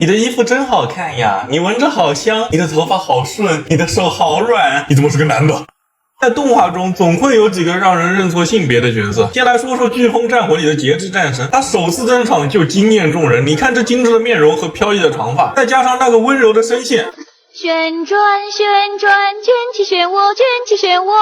你的衣服真好看呀，你闻着好香，你的头发好顺，你的手好软，你怎么是个男的？在动画中总会有几个让人认错性别的角色。先来说说《飓风战魂》里的节制战神，他首次登场就惊艳众人。你看这精致的面容和飘逸的长发，再加上那个温柔的声线，旋转旋转，卷起漩涡，卷起漩涡，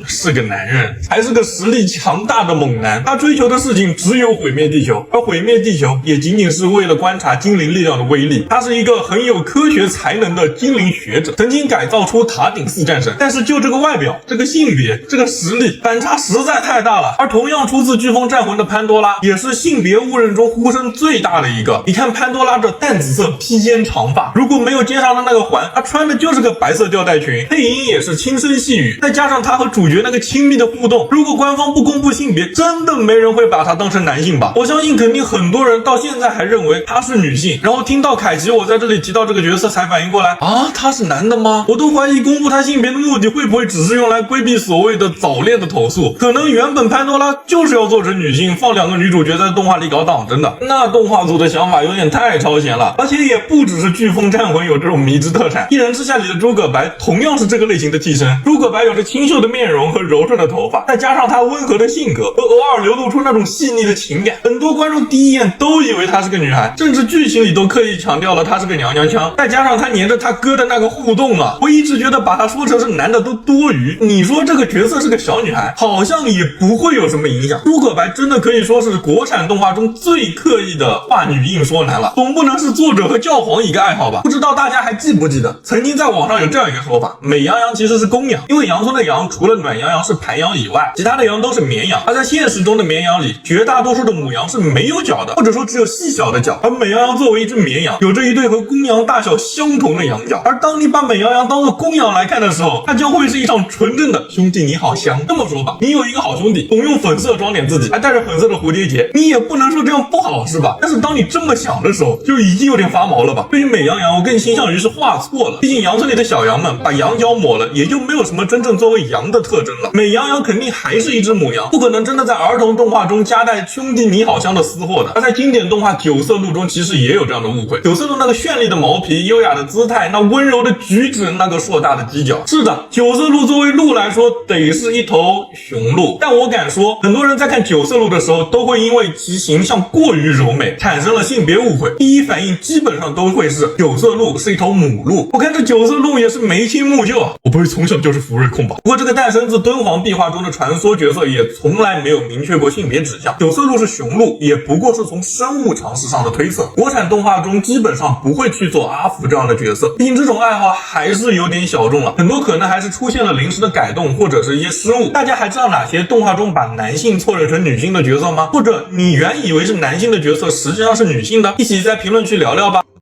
是个男人，还是个实力强大的猛男。他追求的事情只有毁灭地球，而毁灭地球也仅仅是为了观察精灵力量的威力。他是一个很有科学才能的精灵学者，曾经改造出塔顶四战神，但是就这个外表、这个性别、这个实力，反差实在太大了。而同样出自飓风战魂的潘多拉，也是性别误认中呼声最大的一个。你看潘多拉这淡紫色披肩长发，如果没有肩上的那个环，她穿的就是个白色吊带裙，配音也是轻声细语，再加上她和主角那个亲密的互动，如果官方不公布性别，真的没人会把她当成男性吧？我相信肯定很多人到现在还认为她是女性，然后听到凯奇我在这里提到这个角色才反应过来啊，他是男的吗？我都怀疑公布他性别的目的会不会只是用来规避所谓的早恋的投诉，可能原本潘多拉就是要做成女性，放两个女主角在动画里搞党争的。那动画组的想法有点太超前了，而且也不只是飓风战魂有这种迷之特产，一人之下里的诸葛白同样是这个类型的替身。诸葛白有着清秀的面容和柔顺的头发，再加上他温和的性格和偶尔流露出那种细腻的情感，很多观众第一眼都以为她是个女孩，甚至剧情里都刻意强调了她是个娘娘腔。再加上她黏着他哥的那个互动啊，我一直觉得把她说成是男的都多余。你说这个角色是个小女孩，好像也不会有什么影响。诸葛白真的可以说是国产动画中最刻意的画女硬说男了，总不能是作者和教皇一个爱好吧？不知道大家还记不记得，曾经在网上有这样一个说法，美羊羊其实是公羊，因为羊村的羊除了暖羊羊是盘羊以外，其他的羊都是绵羊。而在现实中的绵羊里，绝大多数的母羊是没有角的，或者说只有细小的角，而美羊羊作为一只绵羊，有着一对和公羊大小相同的羊角。而当你把美羊羊当作公羊来看的时候，它将会是一场纯正的兄弟你好香。这么说吧，你有一个好兄弟，总用粉色装点自己，还带着粉色的蝴蝶结，你也不能说这样不好是吧？但是当你这么想的时候，就已经有点发毛了吧？对于美羊羊，我更倾向于是画错了，毕竟羊村里的小羊们把羊角抹了，也就没有什么真正作为羊的特征了。美羊羊肯定还是一只母羊，不可能真的在儿童动画中夹带兄弟你好香的私货的。而在经典动画九色鹿中，其实也有这样的误会。九色鹿那个绚丽的毛皮、优雅的姿态、那温柔的举止、那个硕大的犄角，是的，九色鹿作为鹿来说，得是一头雄鹿。但我敢说，很多人在看九色鹿的时候，都会因为其形象过于柔美，产生了性别误会。第一反应基本上都会是九色鹿是一头母鹿。我看这九色鹿也是眉清目秀啊，我不会从小就是福瑞控吧？不过这个诞生自敦煌壁画中的传说角色也从来没有明确过性别指向。九色鹿是雄鹿，也不过是从生物常识上的推测。国产动画中基本上不会去做阿福这样的角色，毕竟这种爱好还是有点小众了，很多可能还是出现了临时的改动或者是一些失误。大家还知道哪些动画中把男性错认成女性的角色吗？或者你原以为是男性的角色实际上是女性的？一起在评论区聊聊吧。